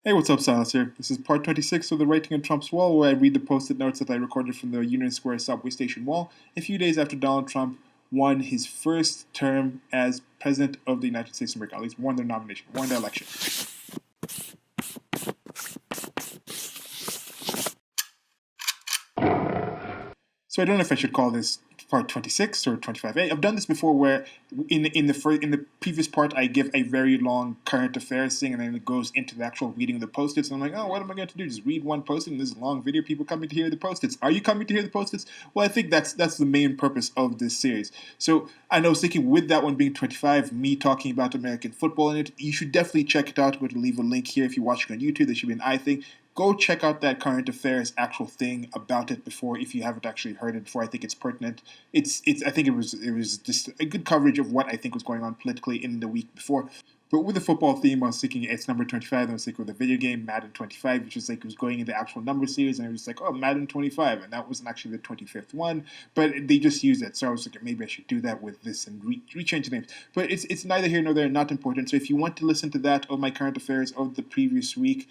Hey, what's up, Silas here? This is part 26 of the Writing on Trump's Wall, where I read the post-it notes that I recorded from the Union Square subway station wall a few days after Donald Trump won his first term as President of the United States of America, at least won their nomination, won the election. So I don't know if I should call this part 26 or 25A. I've done this before where in the previous part I give a very long current affairs thing and then it goes into the actual reading of the post-its and I'm like, oh, what am I going to do? Just read one post-it in this long video, people coming to hear the post-its. Are you coming to hear the post-its? Well, I think that's the main purpose of this series. So I was thinking with that one being 25, me talking about American football in it, you should definitely check it out. I'm going to leave a link here if you're watching on YouTube. There should be an I thing. Go check out that current affairs actual thing about it before, if you haven't actually heard it before. I think it's pertinent. It's I think it was just a good coverage of what I think was going on politically in the week before. But with the football theme, I was thinking it's number 25. And I was thinking with the video game Madden 25, which was like it was going in the actual number series, and it was like, oh, Madden 25, and that wasn't actually the 25th one, but they just used it. So I was like, maybe I should do that with this and rechange the names. But it's neither here nor there, not important. So if you want to listen to that of my current affairs of the previous week,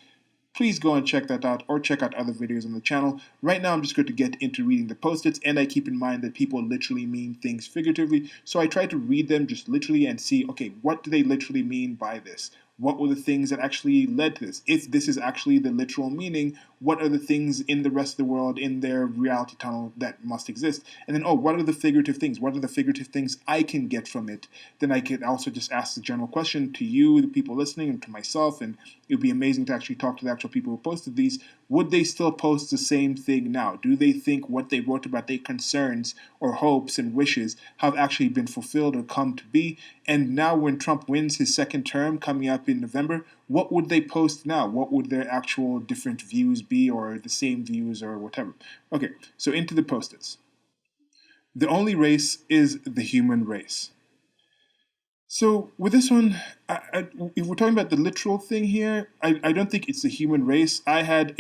please go and check that out or check out other videos on the channel. Right now I'm just going to get into reading the post-its, and I keep in mind that people literally mean things figuratively, so I try to read them just literally and see, okay, what do they literally mean by this? What were the things that actually led to this? If this is actually the literal meaning, what are the things in the rest of the world, in their reality tunnel that must exist? And then, oh, what are the figurative things? What are the figurative things I can get from it? Then I could also just ask the general question to you, the people listening, and to myself, and it would be amazing to actually talk to the actual people who posted these. Would they still post the same thing now? Do they think what they wrote about their concerns or hopes and wishes have actually been fulfilled or come to be? And now when Trump wins his second term coming up in November, what would they post now? What would their actual different views be, or the same views, or whatever? Okay, so into the post-its. The only race is the human race. So with this one, if we're talking about the literal thing here, I don't think it's the human race. I had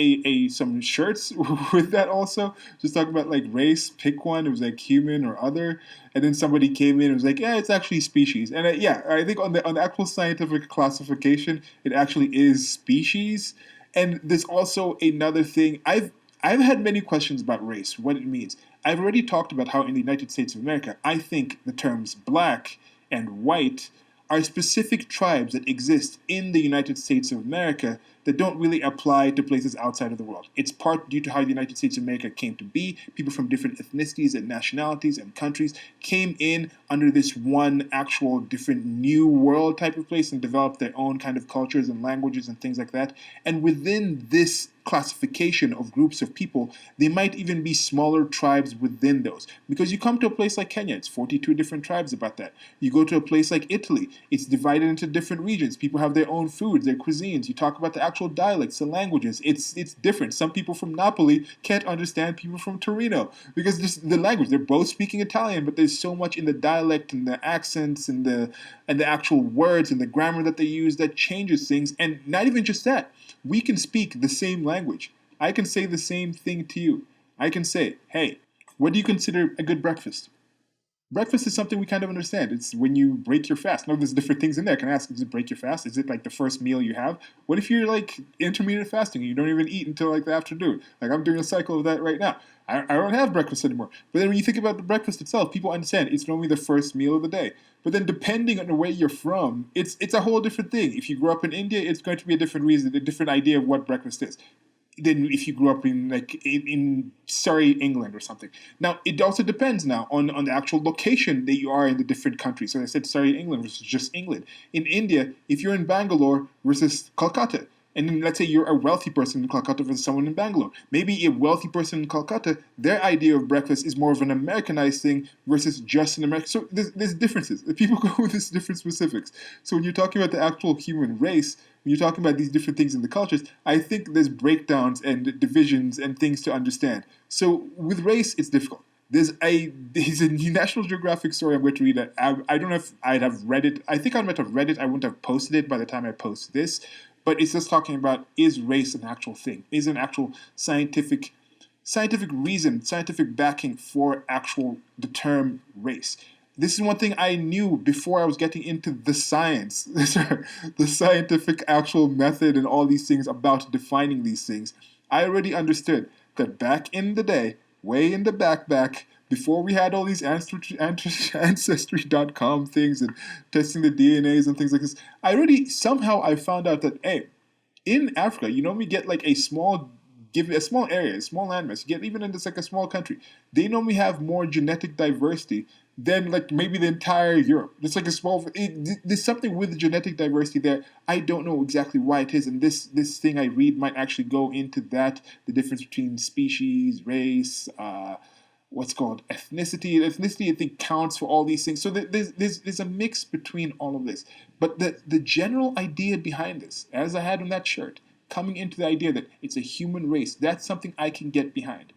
some shirts with that also, just talking about like race, pick one. It was like human or other, and then somebody came in and was like, yeah, it's actually species. And yeah, I think on the actual scientific classification, it actually is species. And there's also another thing. I've had many questions about race, what it means. I've already talked about how in the United States of America, I think the terms black and white are specific tribes that exist in the United States of America that don't really apply to places outside of the world. It's part due to how the United States of America came to be. People from different ethnicities and nationalities and countries came in under this one actual different new world type of place and developed their own kind of cultures and languages and things like that. And within this classification of groups of people, they might even be smaller tribes within those. Because you come to a place like Kenya, it's 42 different tribes about that. You go to a place like Italy, it's divided into different regions. People have their own foods, their cuisines. You talk about the actual dialects, the languages. It's different. Some people from Napoli can't understand people from Torino because this, the language, they're both speaking Italian, but there's so much in the dialect and the accents and the actual words and the grammar that they use that changes things. And not even just that, we can speak the same language. I can say the same thing to you. I can say, hey, what do you consider a good breakfast? Breakfast is something we kind of understand. It's when you break your fast. Now, there's different things in there. Can I ask, does it break your fast? Is it like the first meal you have? What if you're like intermittent fasting and you don't even eat until like the afternoon? Like I'm doing a cycle of that right now. I don't have breakfast anymore. But then when you think about the breakfast itself, people understand it's normally the first meal of the day. But then depending on where you're from, it's a whole different thing. If you grew up in India, it's going to be a different reason, a different idea of what breakfast is than if you grew up in like in Surrey, England or something. Now, it also depends now on the actual location that you are in the different countries. So I said Surrey, England versus just England. In India, if you're in Bangalore versus Kolkata, and then let's say you're a wealthy person in Calcutta versus someone in Bangalore. Maybe a wealthy person in Calcutta, their idea of breakfast is more of an Americanized thing versus just an American. So there's differences. People go with these different specifics. So when you're talking about the actual human race, when you're talking about these different things in the cultures, I think there's breakdowns and divisions and things to understand. So with race, it's difficult. There's a National Geographic story I'm going to read. I don't know if I'd have read it. I think I might have read it. I wouldn't have posted it by the time I post this. But it's just talking about, is race an actual thing? Is an actual scientific reason, scientific backing for actual the term race? this is one thing I knew before I was getting into the science, the scientific actual method and all these things about defining these things. I already understood that back in the day, way in the back, before we had all these ancestry.com things and testing the DNAs and things like this, somehow I found out that, hey, in Africa, you normally get like a small area, a small landmass. You get even in this like a small country, they normally have more genetic diversity than like maybe the entire Europe. It's like a small. There's something with the genetic diversity there. I don't know exactly why it is, and this thing I read might actually go into that, the difference between species, race. What's called ethnicity. Ethnicity, I think, counts for all these things. So there's a mix between all of this. But the general idea behind this, as I had on that shirt, coming into the idea that it's a human race, that's something I can get behind.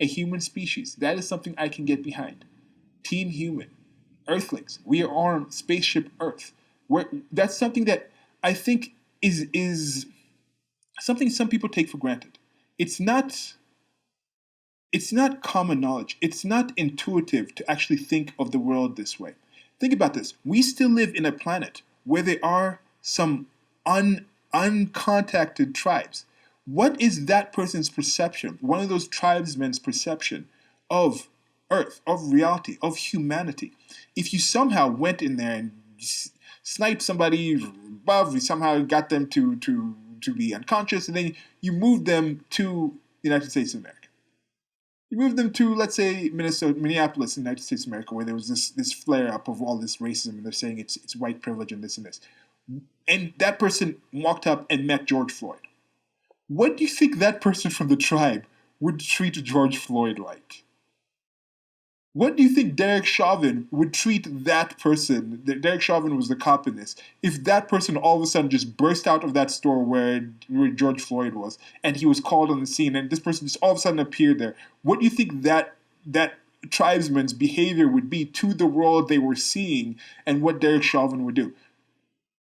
A human species, that is something I can get behind. Team Human, Earthlings, we are on Spaceship Earth. That's something that I think is something some people take for granted. It's not common knowledge. It's not intuitive to actually think of the world this way. Think about this. We still live in a planet where there are some uncontacted tribes. What is that person's perception, one of those tribesmen's perception of Earth, of reality, of humanity? If you somehow went in there and sniped somebody above, you somehow got them to be unconscious, and then you moved them to the United States of America. You move them to, let's say, Minneapolis, in the United States of America, where there was this flare-up of all this racism, and they're saying it's white privilege and this and this. And that person walked up and met George Floyd. What do you think that person from the tribe would treat George Floyd like? What do you think Derek Chauvin would treat that person? Derek Chauvin was the cop in this. If that person all of a sudden just burst out of that store where George Floyd was, and he was called on the scene, and this person just all of a sudden appeared there, what do you think that tribesman's behavior would be to the world they were seeing, and what Derek Chauvin would do?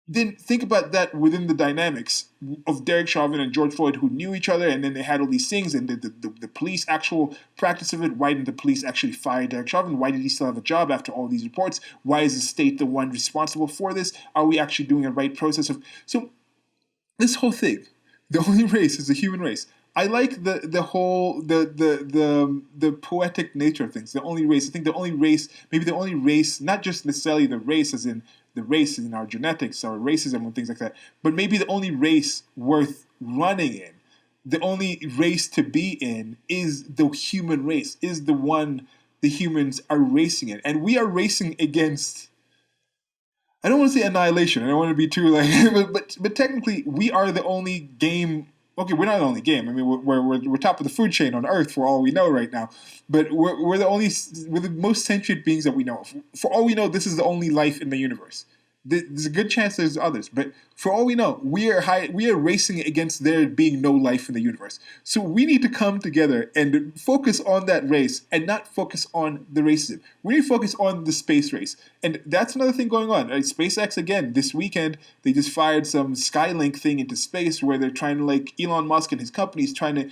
Then think about that within the dynamics of Derek Chauvin and George Floyd, who knew each other, and then they had all these things, and the police actual practice of it. Why didn't the police actually fire Derek Chauvin? Why did he still have a job after all these reports? Why is the state the one responsible for this? Are we actually doing a right process of? So this whole thing, the only race is the human race. I like the whole the poetic nature of things. The only race. I think the only race, not just necessarily the race as in the race in our genetics or racism and things like that, but maybe the only race worth running in, the only race to be in is the human race, is the one the humans are racing in. And we are racing against, I don't want to say annihilation, I don't want to be too like, but technically we are the only game. Okay, we're not the only game. I mean, we're top of the food chain on Earth for all we know right now. But we're the most sentient beings that we know of. For all we know, this is the only life in the universe. There's a good chance there's others, but for all we know, we are racing against there being no life in the universe. So we need to come together and focus on that race and not focus on the racism. We need to focus on the space race. And that's another thing going on. SpaceX, again, this weekend, they just fired some Skylink thing into space where they're trying to, like, Elon Musk and his company is trying to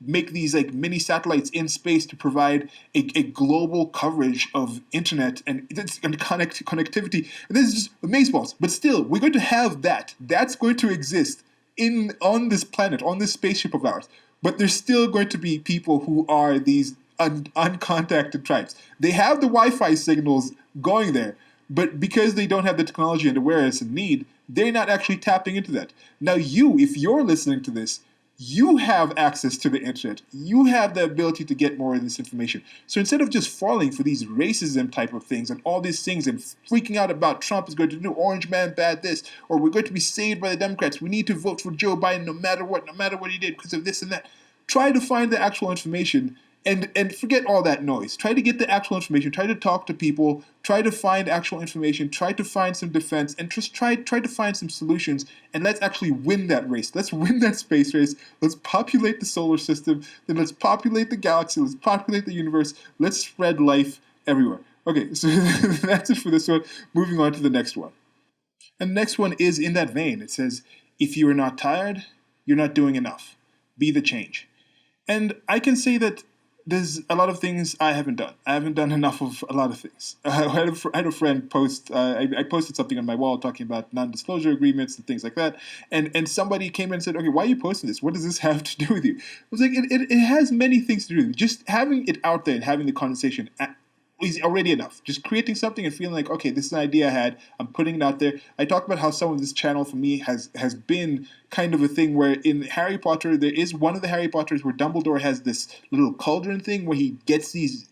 make these like mini satellites in space to provide a global coverage of internet and connectivity. And this is just amazeballs. But still, we're going to have that. That's going to exist on this planet, on this spaceship of ours. But there's still going to be people who are these uncontacted tribes. They have the Wi-Fi signals going there, but because they don't have the technology and awareness and need, they're not actually tapping into that. Now if you're listening to this, you have access to the internet. You have the ability to get more of this information. So instead of just falling for these racism type of things and all these things and freaking out about Trump is going to do orange man bad this, or we're going to be saved by the Democrats, we need to vote for Joe Biden no matter what he did because of this and that. Try to find the actual information and forget all that noise. Try to get the actual information. Try to talk to people. Try to find actual information. Try to find some defense, and just try to find some solutions. And let's actually win that race. Let's win that space race. Let's populate the solar system. Then let's populate the galaxy. Let's populate the universe. Let's spread life everywhere. Okay, so that's it for this one. Moving on to the next one. And the next one is in that vein. It says, if you are not tired, you're not doing enough. Be the change. And I can say that there's a lot of things I haven't done. I haven't done enough of a lot of things. I had a friend post. I posted something on my wall talking about non-disclosure agreements and things like that. And somebody came in and said, "Okay, why are you posting this? What does this have to do with you?" I was like, it has many things to do with it. Just having it out there and having the conversation is already enough. Just creating something and feeling like, okay, this is an idea I had. I'm putting it out there. I talk about how some of this channel for me has been kind of a thing where in Harry Potter, there is one of the Harry Potters where Dumbledore has this little cauldron thing where he gets these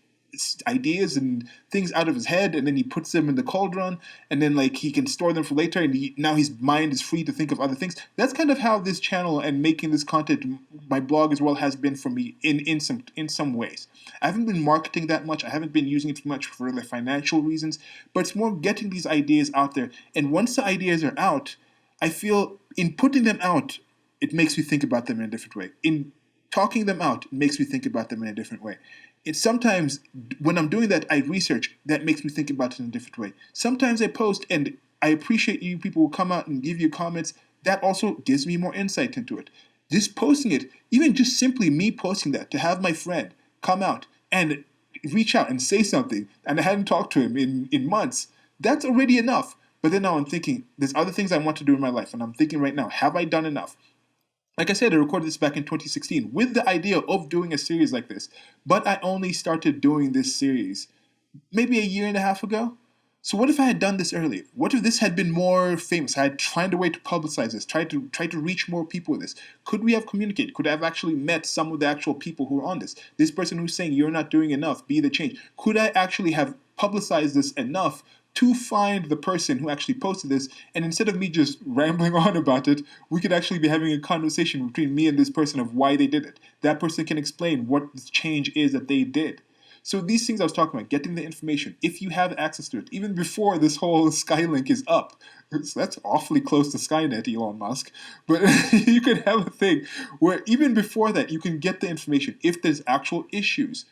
ideas and things out of his head and then he puts them in the cauldron and then like he can store them for later and now his mind is free to think of other things. That's kind of how this channel and making this content, my blog as well, has been for me in some ways. I haven't been marketing that much. I haven't been using it too much for the financial reasons, but it's more getting these ideas out there. And once the ideas are out, I feel in putting them out, it makes me think about them in a different way. In talking them out, it makes me think about them in a different way. It's sometimes when I'm doing that, I research. That makes me think about it in a different way. Sometimes I post, and I appreciate you people who come out and give you comments. That also gives me more insight into it. Just posting it, even just simply me posting that, to have my friend come out and reach out and say something, and I hadn't talked to him in months, that's already enough. But then now I'm thinking, there's other things I want to do in my life, and I'm thinking right now, have I done enough? Like I said, I recorded this back in 2016 with the idea of doing a series like this, but I only started doing this series maybe a year and a half ago. So what if I had done this earlier? What if this had been more famous? I had found a way to publicize this, try to reach more people with this. Could we have communicated? Could I have actually met some of the actual people who are on this? This person who's saying you're not doing enough, be the change. Could I actually have publicized this enough to find the person who actually posted this, and instead of me just rambling on about it, we could actually be having a conversation between me and this person of why they did it. That person can explain what the change is that they did. So these things I was talking about, getting the information, if you have access to it, even before this whole Skylink is up, that's awfully close to Skynet, Elon Musk, but you could have a thing where even before that, you can get the information. If there's actual issues,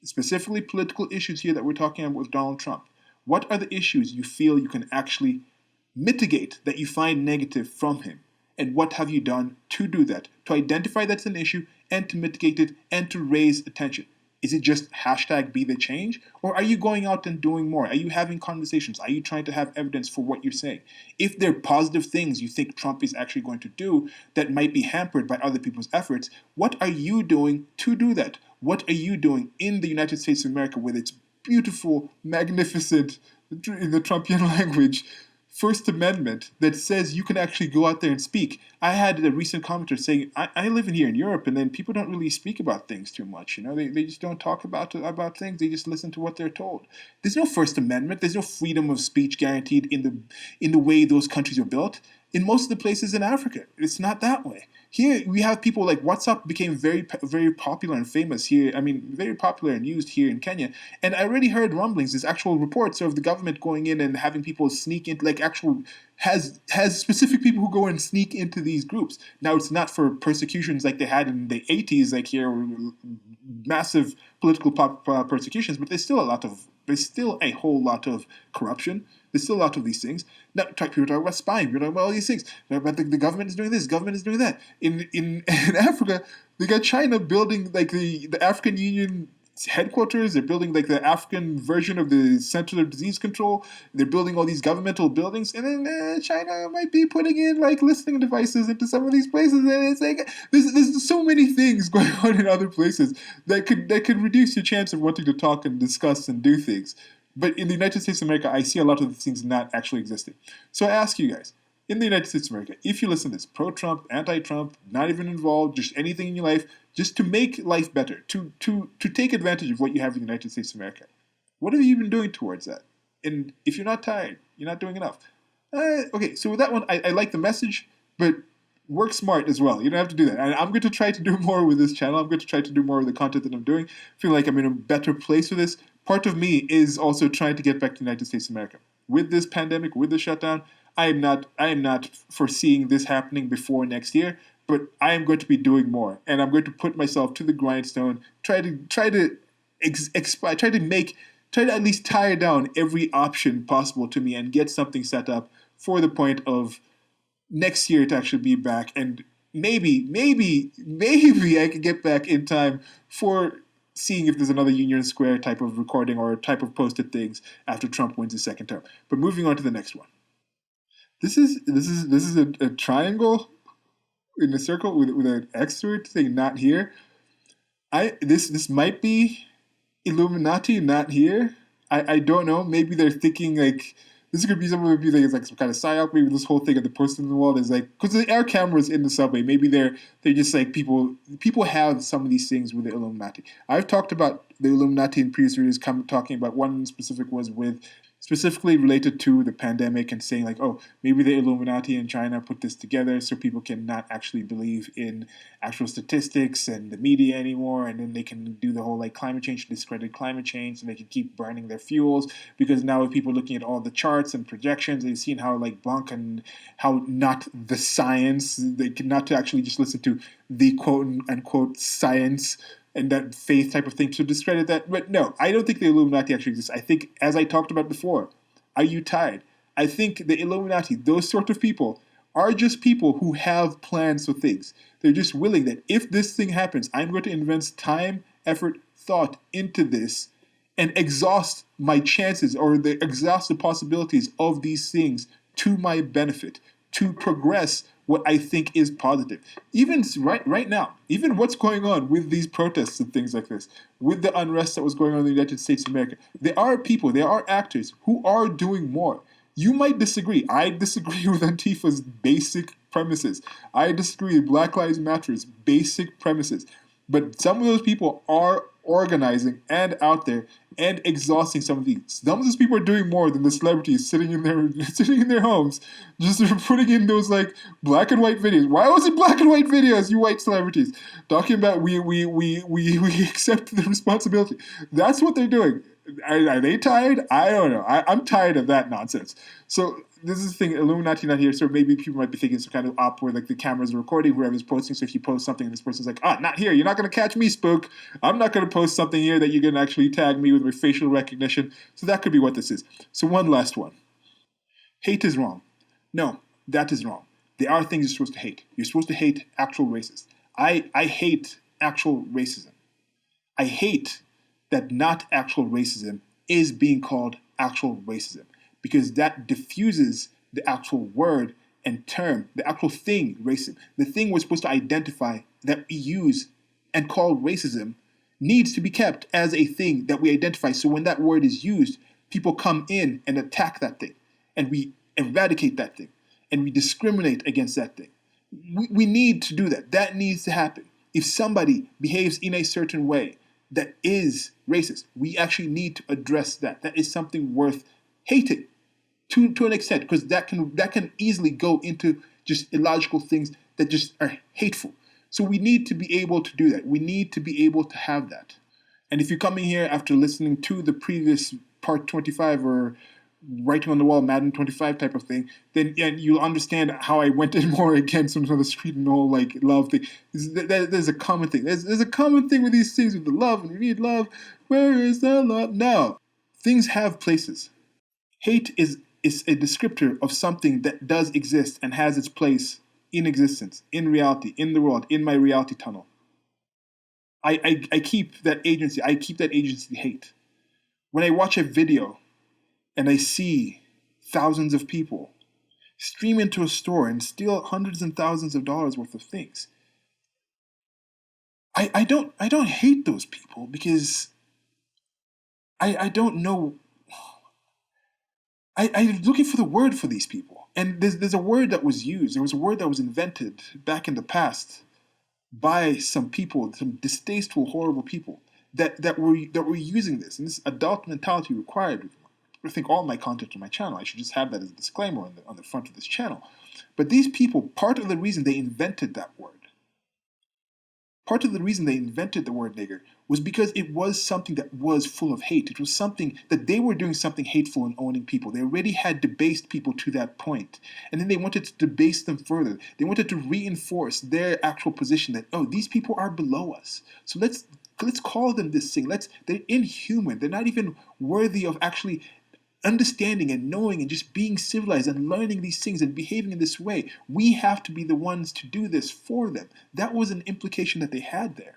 specifically political issues here that we're talking about with Donald Trump, what are the issues you feel you can actually mitigate that you find negative from him? And what have you done to do that? To identify that's an issue and to mitigate it and to raise attention. Is it just hashtag be the change? Or are you going out and doing more? Are you having conversations? Are you trying to have evidence for what you're saying? If there are positive things you think Trump is actually going to do that might be hampered by other people's efforts, what are you doing to do that? What are you doing in the United States of America with its beautiful, magnificent, in the Trumpian language, First Amendment that says you can actually go out there and speak? I had a recent commenter saying, I live in here in Europe, and then people don't really speak about things too much. You know, they just don't talk about things. They just listen to what they're told. There's no First Amendment. There's no freedom of speech guaranteed in the way those countries are built. In most of the places in Africa, it's not that way. Here we have people like WhatsApp became very popular and famous here. I mean, very popular and used here in Kenya. And I already heard rumblings. There's actual reports of the government going in and having people sneak into, like, actual has specific people who go and sneak into these groups. Now it's not for persecutions like they had in the 80s, like here, massive political persecutions, but there's still a whole lot of corruption. There's still a lot of these things. Now, people talk about spying. People talk about all these things. About the government is doing this. Government is doing that. In Africa, they got China building like the African Union headquarters. They're building like the African version of the Center of Disease Control. They're building all these governmental buildings, and then China might be putting in like listening devices into some of these places. And it's like there's so many things going on in other places that could reduce your chance of wanting to talk and discuss and do things. But in the United States of America, I see a lot of these things not actually existing. So I ask you guys, in the United States of America, if you listen to this, pro-Trump, anti-Trump, not even involved, just anything in your life, just to make life better, to take advantage of what you have in the United States of America, what have you been doing towards that? And if you're not tired, you're not doing enough. Okay, so with that one, I like the message, but work smart as well. You don't have to do that. I'm going to try to do more with this channel. I'm going to try to do more with the content that I'm doing. I feel like I'm in a better place with this. Part of me is also trying to get back to the United States of America. With this pandemic, with the shutdown, I am not foreseeing this happening before next year, but I am going to be doing more, and I'm going to put myself to the grindstone, try to at least tire down every option possible to me and get something set up for the point of next year to actually be back, and maybe I can get back in time for seeing if there's another Union Square type of recording or type of posted things after Trump wins his second term. But moving on to the next one. This is a triangle in a circle with an X through it saying not here. This might be Illuminati, not here. I don't know. Maybe they're thinking like this could be someone would be like it's like some kind of psyop. Maybe this whole thing of the person in the wall is like because there are cameras in the subway. Maybe they're just like people have some of these things with the Illuminati. I've talked about the Illuminati in previous videos. Talking about one specific was with specifically related to the pandemic and saying like, oh, maybe the Illuminati in China put this together so people can not actually believe in actual statistics and the media anymore, and then they can do the whole like climate change, discredit climate change, and they can keep burning their fuels because now with people looking at all the charts and projections, they've seen how like bunk and how not the science, they can not to actually just listen to the quote unquote science and that faith type of thing to discredit that. But no, I don't think the Illuminati actually exists. I think, as I talked about before, are you tired? I think the Illuminati, those sort of people, are just people who have plans for things. They're just willing that if this thing happens, I'm going to invest time, effort, thought into this and exhaust my chances or exhaust the possibilities of these things to my benefit, to progress what I think is positive. Even right now, even what's going on with these protests and things like this, with the unrest that was going on in the United States of America, there are people, there are actors who are doing more. You might disagree. I disagree with Antifa's basic premises. I disagree with Black Lives Matter's basic premises. But some of those people are organizing and out there and exhausting some of these. Some of those people are doing more than the celebrities sitting in their homes, just putting in those like black and white videos. Why was it black and white videos, you white celebrities? Talking about we accept the responsibility. That's what they're doing. Are they tired? I don't know. I'm tired of that nonsense. So this is the thing, Illuminati not here, so maybe people might be thinking some kind of op where like the cameras are recording whoever's posting, so if you post something and this person's like, not here, you're not going to catch me, spook. I'm not going to post something here that you're going to actually tag me with my facial recognition. So that could be what this is. So one last one. Hate is wrong. No, that is wrong. There are things you're supposed to hate. You're supposed to hate actual racists. I hate actual racism. I hate that not actual racism is being called actual racism because that diffuses the actual word and term, the actual thing, racism. The thing we're supposed to identify that we use and call racism needs to be kept as a thing that we identify. So when that word is used, people come in and attack that thing and we eradicate that thing and we discriminate against that thing. We need to do that. That needs to happen. If somebody behaves in a certain way that is racist, we actually need to address that. That is something worth hating to an extent, because that can easily go into just illogical things that just are hateful. So we need to be able to do that. We need to be able to have that. And if you're coming here after listening to the previous part 25 or writing on the wall Madden 25 type of thing, then you'll understand how I went in more against some of the street and all like love thing. There's a common thing. There's a common thing with these things with the love, and we need love. Where is the love? No. Things have places. Hate is a descriptor of something that does exist and has its place in existence, in reality, in the world, in my reality tunnel. I keep that agency. I keep that agency hate. When I watch a video and I see thousands of people stream into a store and steal hundreds and thousands of dollars worth of things, I don't hate those people because I don't know. I'm looking for the word for these people. And there's a word that was used. There was a word that was invented back in the past by some people, some distasteful, horrible people that were using this. And this adult mentality required. I think all my content on my channel, I should just have that as a disclaimer on the front of this channel. But these people, part of the reason they invented that word, part of the reason they invented the word nigger was because it was something that was full of hate. It was something that they were doing something hateful and owning people. They already had debased people to that point. And then they wanted to debase them further. They wanted to reinforce their actual position that, oh, these people are below us. So let's call them this thing. They're inhuman. They're not even worthy of actually understanding and knowing and just being civilized and learning these things and behaving in this way. We have to be the ones to do this for them. That was an implication that they had there.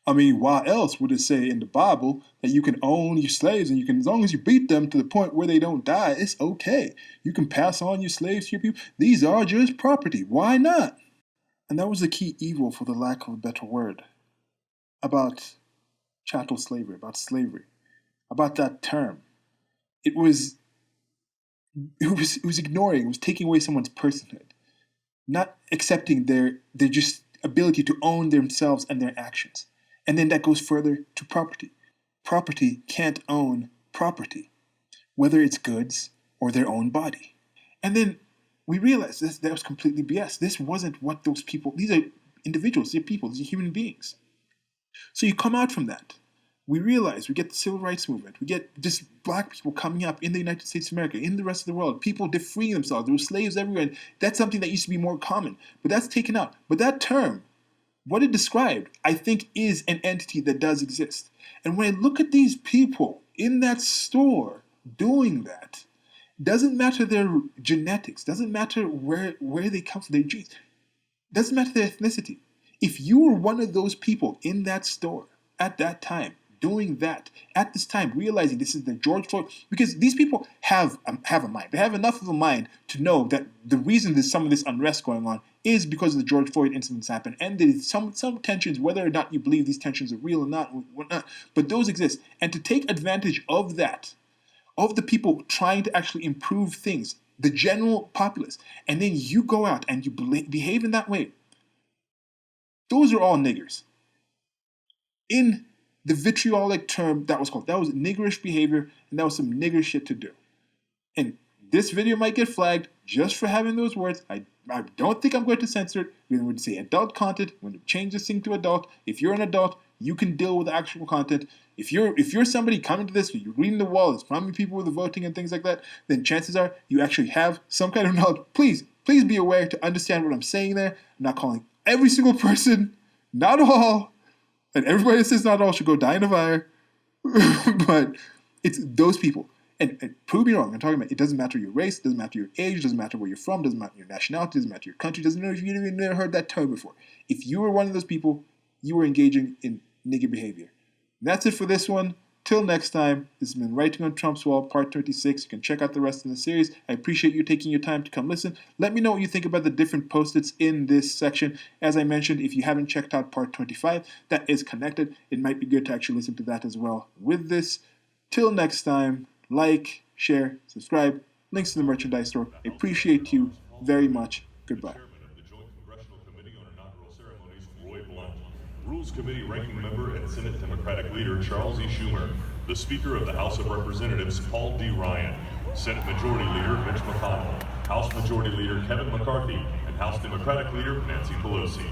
I mean, why else would it say in the Bible that you can own your slaves and you can, as long as you beat them to the point where they don't die, it's okay. You can pass on your slaves to your people. These are just property. Why not? And that was the key evil, for the lack of a better word, about chattel slavery, about slavery, about that term. It was ignoring, it was taking away someone's personhood, not accepting their just ability to own themselves and their actions. And then that goes further to property. Property can't own property, whether it's goods or their own body. And then we realized that was completely BS. This wasn't what those people, these are individuals, these are people, these are human beings. So you come out from that. We realize, we get the civil rights movement, we get just black people coming up in the United States of America, in the rest of the world, people freeing themselves. There were slaves everywhere, and that's something that used to be more common, but that's taken out. But that term, what it described, I think is an entity that does exist. And when I look at these people in that store doing that, doesn't matter their genetics, doesn't matter where they come from, their genes, doesn't matter their ethnicity. If you were one of those people in that store at that time, doing that, at this time, realizing this is the George Floyd, because these people have a mind. They have enough of a mind to know that the reason there's some of this unrest going on is because of the George Floyd incidents happen, and there's some tensions, whether or not you believe these tensions are real or not, whatnot, but those exist. And to take advantage of that, of the people trying to actually improve things, the general populace, and then you go out and you behave in that way, those are all niggers. In the vitriolic term that was called, that was niggerish behavior, and that was some nigger shit to do. And this video might get flagged just for having those words. I don't think I'm going to censor it. We're going to say adult content. We're going to change this thing to adult. If you're an adult, you can deal with actual content. If you're somebody coming to this, you're reading the wall, it's priming people with the voting and things like that, then chances are you actually have some kind of knowledge. Please be aware to understand what I'm saying there. I'm not calling every single person, not all, and everybody that says not all should go die in a fire. But it's those people. And prove me wrong, I'm talking about it doesn't matter your race, doesn't matter your age, doesn't matter where you're from, doesn't matter your nationality, doesn't matter your country, doesn't matter if you've even never heard that term before. If you were one of those people, you were engaging in nigger behavior. And that's it for this one. Till next time, this has been Writing on Trump's Wall, Part 36. You can check out the rest of the series. I appreciate you taking your time to come listen. Let me know what you think about the different post-its in this section. As I mentioned, if you haven't checked out Part 25, that is connected. It might be good to actually listen to that as well with this. Till next time, like, share, subscribe, links to the merchandise store. I appreciate you very much. Goodbye. Rules Committee Ranking Member and Senate Democratic Leader Charles E. Schumer, the Speaker of the House of Representatives Paul D. Ryan, Senate Majority Leader Mitch McConnell, House Majority Leader Kevin McCarthy, and House Democratic Leader Nancy Pelosi.